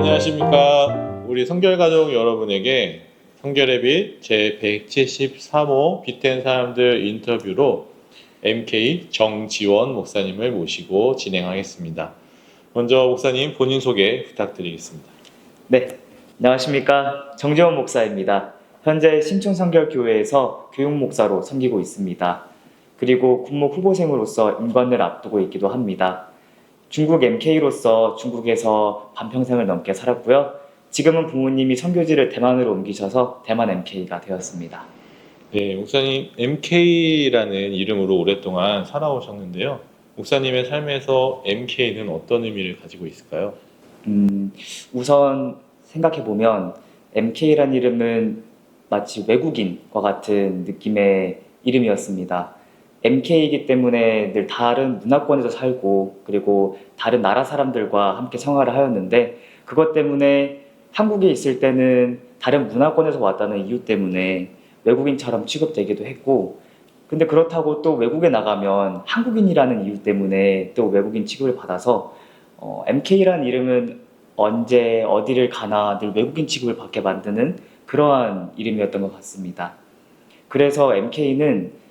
안녕하십니까. 우리 성결가족 여러분에게 성결의 빛 제173호 빛된 사람들 인터뷰로 MK 정지원 목사님을 모시고 진행하겠습니다. 먼저 목사님 본인 소개 부탁드리겠습니다. 네, 안녕하십니까. 정지원 목사입니다. 현재 신촌성결교회에서 교육목사로 섬기고 있습니다. 그리고 군목 후보생으로서 임관을 앞두고 있기도 합니다. 중국 MK로서 중국에서 반평생을 넘게 살았고요. 지금은 부모님이 선교지를 대만으로 옮기셔서 대만 MK가 되었습니다. 네, 목사님 MK라는 이름으로 오랫동안 살아오셨는데요. 목사님의 삶에서 MK는 어떤 의미를 가지고 있을까요? 우선 생각해보면 MK라는 이름은 마치 외국인과 같은 느낌의 이름이었습니다. MK이기 때문에 늘 다른 문화권에서 살고 그리고 다른 나라 사람들과 함께 생활을 하였는데 그것 때문에 한국에 있을 때는 다른 문화권에서 왔다는 이유 때문에 외국인처럼 취급되기도 했고 근데 그렇다고 또 외국에 나가면 한국인이라는 이유 때문에 또 외국인 취급을 받아서 MK라는 이름은 언제 어디를 가나 늘 외국인 취급을 받게 만드는 그러한 이름이었던 것 같습니다. 그래서 MK는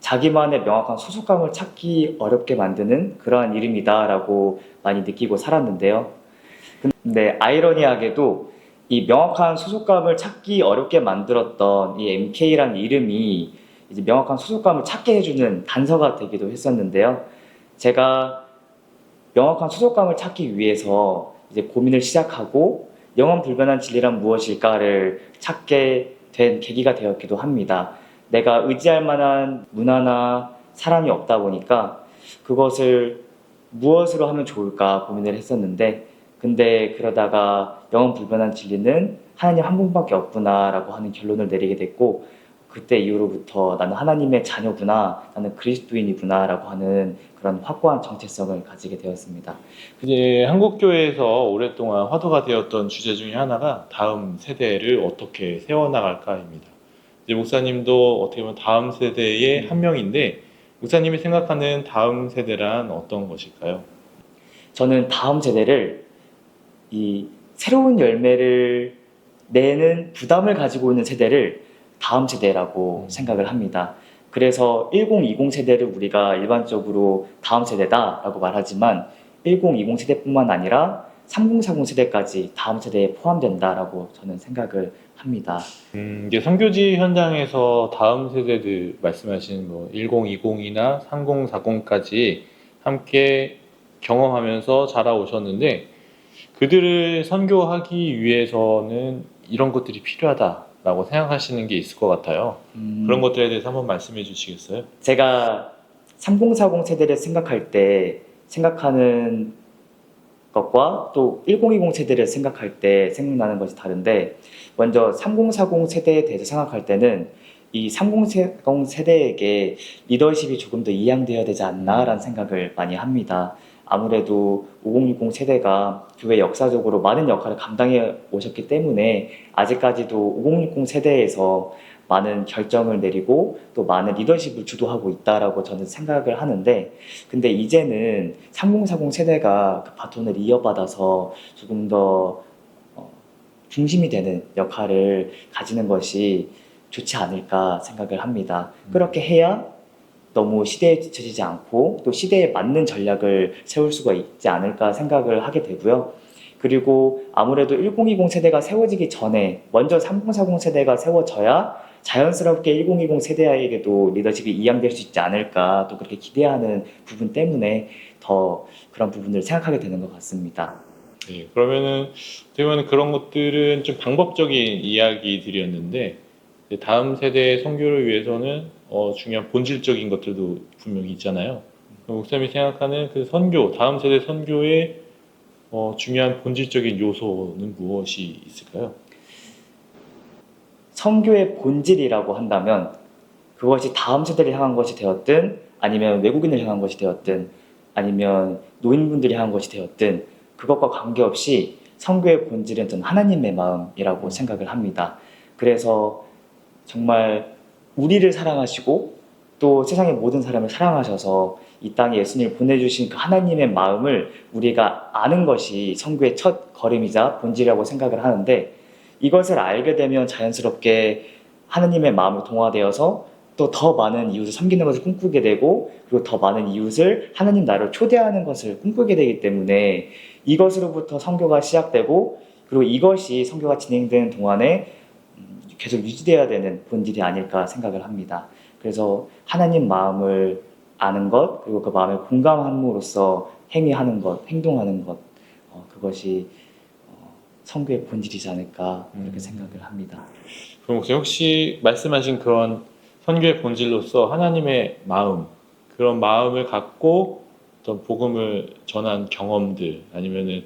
자기만의 명확한 소속감을 찾기 어렵게 만드는 그러한 이름이다라고 많이 느끼고 살았는데요. 근데 아이러니하게도 이 명확한 소속감을 찾기 어렵게 만들었던 이 MK라는 이름이 이제 명확한 소속감을 찾게 해주는 단서가 되기도 했었는데요. 제가 명확한 소속감을 찾기 위해서 이제 고민을 시작하고 영원 불변한 진리란 무엇일까를 찾게 된 계기가 되었기도 합니다. 내가 의지할 만한 문화나 사람이 없다 보니까 그것을 무엇으로 하면 좋을까 고민을 했었는데 근데 그러다가 영원 불변한 진리는 하나님 한 분밖에 없구나 라고 하는 결론을 내리게 됐고 그때 이후로부터 나는 하나님의 자녀구나, 나는 그리스도인이구나 라고 하는 그런 확고한 정체성을 가지게 되었습니다. 이제 한국교회에서 오랫동안 화두가 되었던 주제 중에 하나가 다음 세대를 어떻게 세워나갈까입니다. 이제 목사님도 어떻게 보면 다음 세대의 한 명인데 목사님이 생각하는 다음 세대란 어떤 것일까요? 저는 다음 세대를 이 새로운 열매를 내는 부담을 가지고 있는 세대를 다음 세대라고 생각을 합니다. 그래서 1020 세대를 우리가 일반적으로 다음 세대다라고 말하지만 1020 세대뿐만 아니라 3040 세대까지 다음 세대에 포함된다라고 저는 생각을 합니다. 이게 선교지 현장에서 다음 세대들 말씀하신 뭐 1020이나 3040까지 함께 경험하면서 자라오셨는데 그들을 선교하기 위해서는 이런 것들이 필요하다라고 생각하시는 게 있을 것 같아요. 그런 것들에 대해서 한번 말씀해 주시겠어요? 제가 3040 세대를 생각할 때 생각하는 것과 또 1020 세대를 생각할 때 생각나는 것이 다른데 먼저 3040 세대에 대해서 생각할 때는 이 3040 세대에게 리더십이 조금 더 이양되어야 되지 않나라는 생각을 많이 합니다. 아무래도 5060 세대가 교회 역사적으로 많은 역할을 감당해 오셨기 때문에 아직까지도 5060 세대에서 많은 결정을 내리고 또 많은 리더십을 주도하고 있다라고 저는 생각을 하는데 근데 이제는 3040 세대가 그 바톤을 이어받아서 조금 더 중심이 되는 역할을 가지는 것이 좋지 않을까 생각을 합니다. 그렇게 해야 너무 시대에 뒤처지지 않고 또 시대에 맞는 전략을 세울 수가 있지 않을까 생각을 하게 되고요. 그리고 아무래도 1020 세대가 세워지기 전에 먼저 3040 세대가 세워져야 자연스럽게 1020 세대에게도 리더십이 이양될 수 있지 않을까 또 그렇게 기대하는 부분 때문에 더 그런 부분을 생각하게 되는 것 같습니다. 네, 그러면은 그런 것들은 좀 방법적인 이야기들이었는데 다음 세대의 선교를 위해서는 중요한 본질적인 것들도 분명히 있잖아요. 목사님이 생각하는 그 선교, 다음 세대 선교의 중요한 본질적인 요소는 무엇이 있을까요? 선교의 본질이라고 한다면 그것이 다음 세대를 향한 것이 되었든 아니면 외국인을 향한 것이 되었든 아니면 노인분들이 향한 것이 되었든 그것과 관계없이 선교의 본질은 저는 하나님의 마음이라고 생각을 합니다. 그래서 정말 우리를 사랑하시고 또 세상의 모든 사람을 사랑하셔서 이 땅에 예수님을 보내주신 그 하나님의 마음을 우리가 아는 것이 선교의 첫 걸음이자 본질이라고 생각을 하는데, 이것을 알게 되면 자연스럽게 하나님의 마음을 동화되어서 또 더 많은 이웃을 섬기는 것을 꿈꾸게 되고, 그리고 더 많은 이웃을 하나님 나라로 초대하는 것을 꿈꾸게 되기 때문에 이것으로부터 선교가 시작되고, 그리고 이것이 선교가 진행되는 동안에 계속 유지되어야 되는 본질이 아닐까 생각을 합니다. 그래서 하나님 마음을 아는 것, 그리고 그 마음에 공감함으로써 행위하는 것, 행동하는 것, 그것이 선교의 본질이지 않을까 이렇게 생각을 합니다. 그럼 혹시 말씀하신 그런 선교의 본질로서 하나님의 마음, 그런 마음을 갖고 어떤 복음을 전한 경험들, 아니면은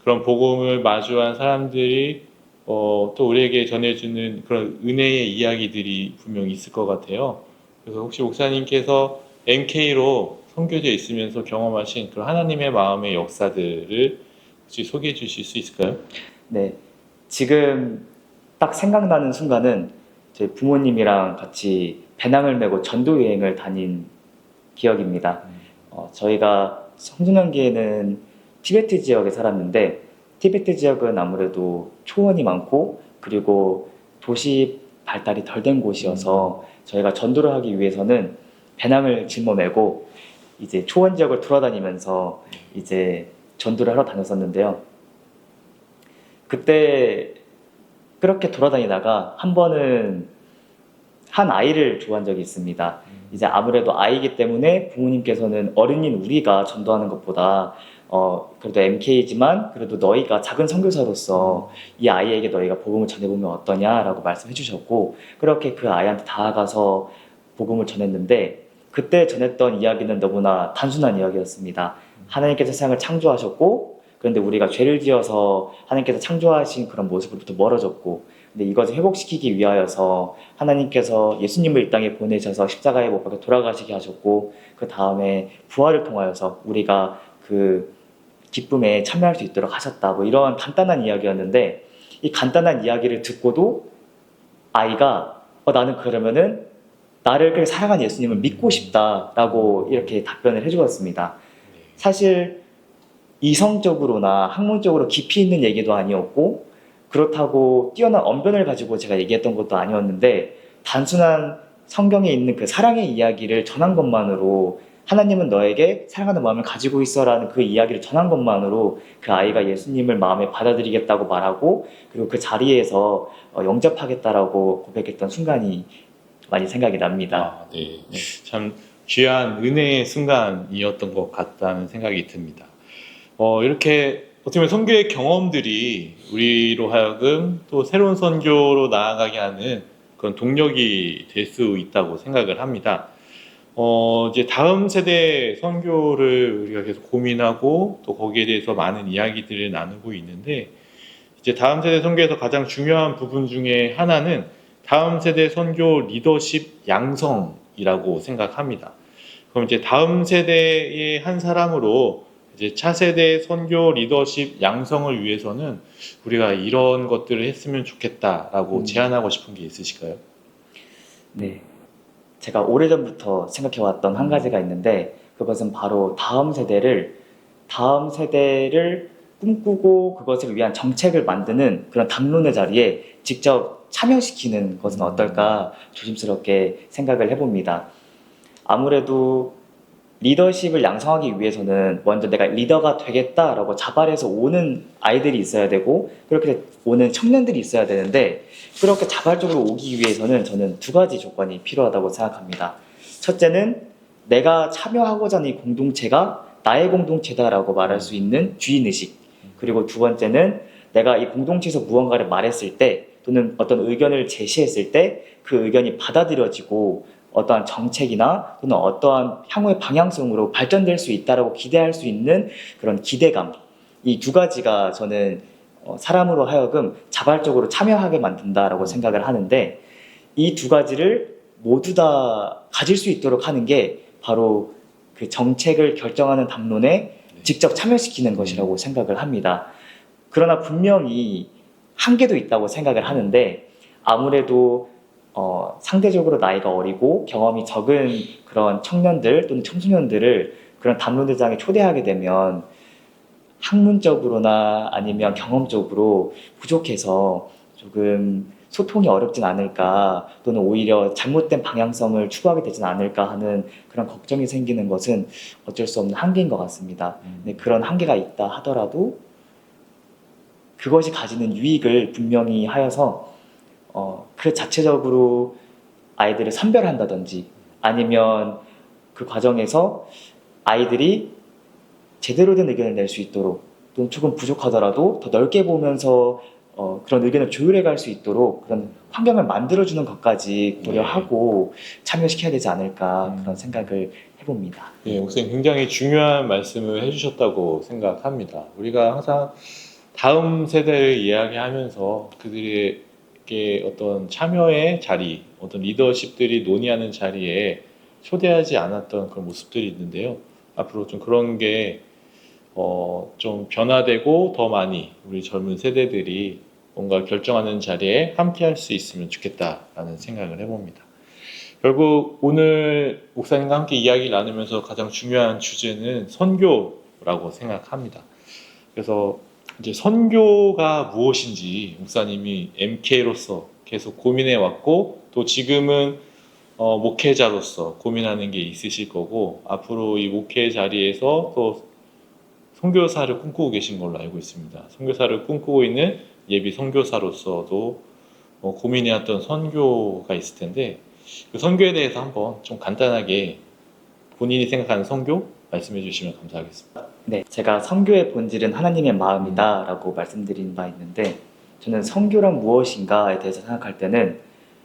그런 복음을 마주한 사람들이 또 우리에게 전해주는 그런 은혜의 이야기들이 분명히 있을 것 같아요. 그래서 혹시 목사님께서 MK로 선교지에 있으면서 경험하신 그런 하나님의 마음의 역사들을 혹시 소개해 주실 수 있을까요? 네, 지금 딱 생각나는 순간은 제 부모님이랑 같이 배낭을 메고 전도 여행을 다닌 기억입니다. 저희가 청소년기에는 티베트 지역에 살았는데, 티베트 지역은 아무래도 초원이 많고 그리고 도시 발달이 덜 된 곳이어서 저희가 전도를 하기 위해서는 배낭을 짊어매고 이제 초원 지역을 돌아다니면서 이제 전도를 하러 다녔었는데요. 그때 그렇게 돌아다니다가 한 번은 한 아이를 좋아한 적이 있습니다. 이제 아무래도 아이기 때문에 부모님께서는 어른인 우리가 전도하는 것보다 그래도 MK지만 그래도 너희가 작은 선교사로서 이 아이에게 너희가 복음을 전해보면 어떠냐라고 말씀해 주셨고, 그렇게 그 아이한테 다가가서 복음을 전했는데, 그때 전했던 이야기는 너무나 단순한 이야기였습니다. 하나님께서 세상을 창조하셨고, 그런데 우리가 죄를 지어서 하나님께서 창조하신 그런 모습으로부터 멀어졌고, 근데 이것을 회복시키기 위하여서 하나님께서 예수님을 이 땅에 보내셔서 십자가에 못 박혀 돌아가시게 하셨고, 그 다음에 부활을 통하여서 우리가 그 기쁨에 참여할 수 있도록 하셨다, 뭐 이런 간단한 이야기였는데, 이 간단한 이야기를 듣고도 아이가 나는 그러면은 나를 그렇게 사랑한 예수님을 믿고 싶다라고 이렇게 답변을 해주었습니다. 사실 이성적으로나 학문적으로 깊이 있는 얘기도 아니었고, 그렇다고 뛰어난 언변을 가지고 제가 얘기했던 것도 아니었는데, 단순한 성경에 있는 그 사랑의 이야기를 전한 것만으로, 하나님은 너에게 사랑하는 마음을 가지고 있어라는 그 이야기를 전한 것만으로 그 아이가 예수님을 마음에 받아들이겠다고 말하고, 그리고 그 자리에서 영접하겠다라고 고백했던 순간이 많이 생각이 납니다. 네. 참 귀한 은혜의 순간이었던 것 같다는 생각이 듭니다. 이렇게 어떻게 보면 선교의 경험들이 우리로 하여금 또 새로운 선교로 나아가게 하는 그런 동력이 될 수 있다고 생각을 합니다. 이제 다음 세대 선교를 우리가 계속 고민하고 또 거기에 대해서 많은 이야기들을 나누고 있는데, 이제 다음 세대 선교에서 가장 중요한 부분 중에 하나는 다음 세대 선교 리더십 양성이라고 생각합니다. 그럼 이제 다음 세대의 한 사람으로 이제 차세대 선교 리더십 양성을 위해서는 우리가 이런 것들을 했으면 좋겠다라고 제안하고 싶은 게 있으실까요? 네, 제가 오래전부터 생각해왔던 한 가지가 있는데, 그것은 바로 다음 세대를 꿈꾸고 그것을 위한 정책을 만드는 그런 담론의 자리에 직접 참여시키는 것은 어떨까 조심스럽게 생각을 해봅니다. 아무래도 리더십을 양성하기 위해서는 먼저 내가 리더가 되겠다라고 자발해서 오는 아이들이 있어야 되고, 그렇게 오는 청년들이 있어야 되는데, 그렇게 자발적으로 오기 위해서는 저는 두 가지 조건이 필요하다고 생각합니다. 첫째는 내가 참여하고자 하는 이 공동체가 나의 공동체다라고 말할 수 있는 주인의식, 그리고 두 번째는 내가 이 공동체에서 무언가를 말했을 때 또는 어떤 의견을 제시했을 때 그 의견이 받아들여지고 어떠한 정책이나 또는 어떠한 향후의 방향성으로 발전될 수 있다라고 기대할 수 있는 그런 기대감, 이 두 가지가 저는 사람으로 하여금 자발적으로 참여하게 만든다라고 생각을 하는데, 이 두 가지를 모두 다 가질 수 있도록 하는 게 바로 그 정책을 결정하는 담론에 직접 참여시키는 것이라고 생각을 합니다. 그러나 분명히 한계도 있다고 생각을 하는데, 아무래도 상대적으로 나이가 어리고 경험이 적은 그런 청년들 또는 청소년들을 그런 담론대장에 초대하게 되면 학문적으로나 아니면 경험적으로 부족해서 조금 소통이 어렵진 않을까 또는 오히려 잘못된 방향성을 추구하게 되진 않을까 하는 그런 걱정이 생기는 것은 어쩔 수 없는 한계인 것 같습니다. 근데 그런 한계가 있다 하더라도 그것이 가지는 유익을 분명히 하여서 그 자체적으로 아이들을 선별한다든지 아니면 그 과정에서 아이들이 제대로 된 의견을 낼 수 있도록 또는 조금 부족하더라도 더 넓게 보면서 그런 의견을 조율해 갈 수 있도록 그런 환경을 만들어주는 것까지 고려하고 참여시켜야 되지 않을까 그런 생각을 해봅니다. 네, 목사님 굉장히 중요한 말씀을 해주셨다고 생각합니다. 우리가 항상 다음 세대를 이야기하면서 그들에게 어떤 참여의 자리, 어떤 리더십들이 논의하는 자리에 초대하지 않았던 그런 모습들이 있는데요. 앞으로 좀 그런 게 좀 변화되고 더 많이 우리 젊은 세대들이 뭔가 결정하는 자리에 함께 할 수 있으면 좋겠다라는 생각을 해봅니다. 결국 오늘 목사님과 함께 이야기를 나누면서 가장 중요한 주제는 선교라고 생각합니다. 그래서 이제 선교가 무엇인지 목사님이 MK로서 계속 고민해 왔고 또 지금은 목회자로서 고민하는 게 있으실 거고 앞으로 이 목회 자리에서 또 선교사를 꿈꾸고 계신 걸로 알고 있습니다. 선교사를 꿈꾸고 있는 예비 선교사로서도 고민해왔던 선교가 있을 텐데 그 선교에 대해서 한번 좀 간단하게 본인이 생각하는 선교 말씀해 주시면 감사하겠습니다. 네, 제가 선교의 본질은 하나님의 마음이다 라고 말씀드린 바 있는데 저는 선교란 무엇인가에 대해서 생각할 때는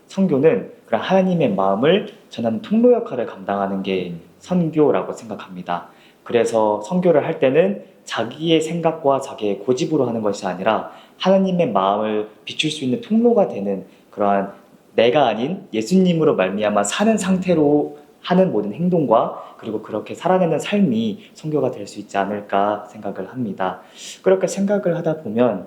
선교는 그런 하나님의 마음을 전하는 통로 역할을 감당하는 게 선교라고 생각합니다. 그래서 선교를 할 때는 자기의 생각과 자기의 고집으로 하는 것이 아니라 하나님의 마음을 비출 수 있는 통로가 되는 그러한 내가 아닌 예수님으로 말미암아 사는 상태로 하는 모든 행동과 그리고 그렇게 살아내는 삶이 선교가 될 수 있지 않을까 생각을 합니다. 그렇게 생각을 하다 보면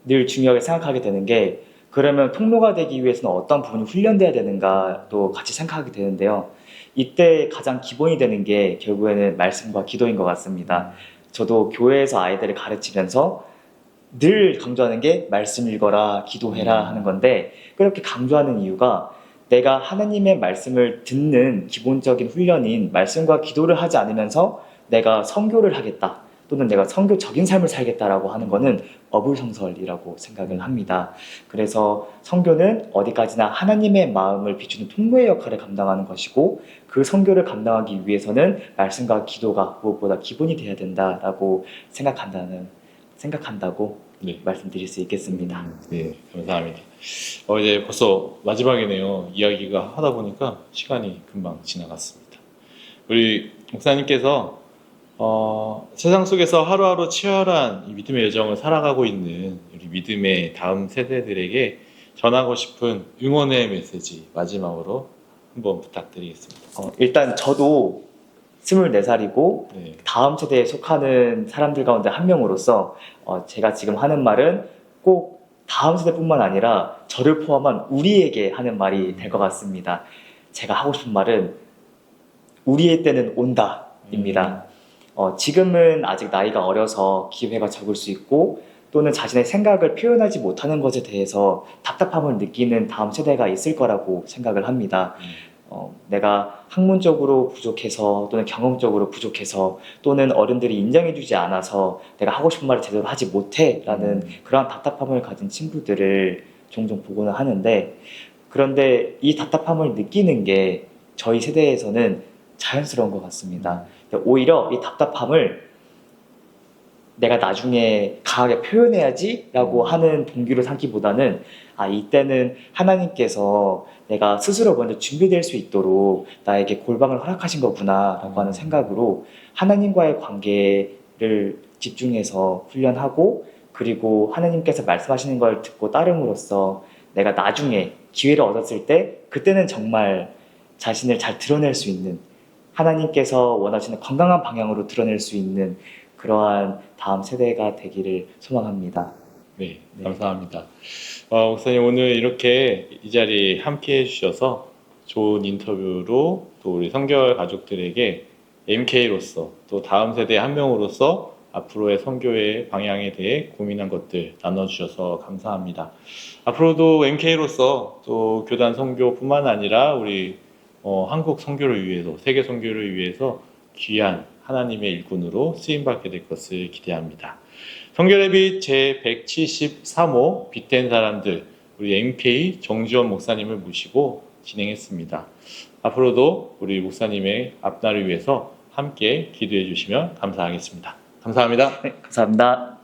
늘 중요하게 생각하게 되는 게 그러면 통로가 되기 위해서는 어떤 부분이 훈련돼야 되는가도 같이 생각하게 되는데요. 이때 가장 기본이 되는 게 결국에는 말씀과 기도인 것 같습니다. 저도 교회에서 아이들을 가르치면서 늘 강조하는 게 말씀 읽어라, 기도해라 하는 건데 그렇게 강조하는 이유가 내가 하나님의 말씀을 듣는 기본적인 훈련인 말씀과 기도를 하지 않으면서 내가 선교를 하겠다 또는 내가 선교적인 삶을 살겠다라고 하는 거는 어불성설이라고 생각을 합니다. 그래서 선교는 어디까지나 하나님의 마음을 비추는 통로의 역할을 감당하는 것이고 그 선교를 감당하기 위해서는 말씀과 기도가 무엇보다 기본이 되어야 된다라고 생각한다고 네. 말씀드릴 수 있겠습니다. 네, 감사합니다. 이제 벌써 마지막이네요. 이야기가 하다 보니까 시간이 금방 지나갔습니다. 우리 목사님께서 세상 속에서 하루하루 치열한 이 믿음의 여정을 살아가고 있는 우리 믿음의 다음 세대들에게 전하고 싶은 응원의 메시지 마지막으로 한번 부탁드리겠습니다. 일단 저도 24살이고 네. 다음 세대에 속하는 사람들 가운데 한 명으로서 제가 지금 하는 말은 꼭 다음 세대뿐만 아니라 저를 포함한 우리에게 하는 말이 될 것 같습니다. 제가 하고 싶은 말은 우리의 때는 온다입니다. 지금은 아직 나이가 어려서 기회가 적을 수 있고 또는 자신의 생각을 표현하지 못하는 것에 대해서 답답함을 느끼는 다음 세대가 있을 거라고 생각을 합니다. 내가 학문적으로 부족해서 또는 경험적으로 부족해서 또는 어른들이 인정해주지 않아서 내가 하고 싶은 말을 제대로 하지 못해 라는 그런 답답함을 가진 친구들을 종종 보고는 하는데 그런데 이 답답함을 느끼는 게 저희 세대에서는 자연스러운 것 같습니다. 오히려 이 답답함을 내가 나중에 강하게 표현해야지 라고 하는 동기로 삼기보다는 이때는 하나님께서 내가 스스로 먼저 준비될 수 있도록 나에게 골방을 허락하신 거구나 라고 하는 생각으로 하나님과의 관계를 집중해서 훈련하고 그리고 하나님께서 말씀하시는 걸 듣고 따름으로써 내가 나중에 기회를 얻었을 때 그때는 정말 자신을 잘 드러낼 수 있는 하나님께서 원하시는 건강한 방향으로 드러낼 수 있는 그러한 다음 세대가 되기를 소망합니다. 네, 네. 감사합니다. 목사님 오늘 이렇게 이 자리에 함께 해주셔서 좋은 인터뷰로 또 우리 성결 가족들에게 MK로서 또 다음 세대 한 명으로서 앞으로의 선교의 방향에 대해 고민한 것들 나눠주셔서 감사합니다. 앞으로도 MK로서 또 교단 선교뿐만 아니라 우리 한국 선교를 위해서 세계 선교를 위해서 귀한 하나님의 일꾼으로 쓰임받게 될 것을 기대합니다. 성결의 빛 제173호 빛된 사람들 우리 MK 정지원 목사님을 모시고 진행했습니다. 앞으로도 우리 목사님의 앞날을 위해서 함께 기도해 주시면 감사하겠습니다. 감사합니다. 네, 감사합니다.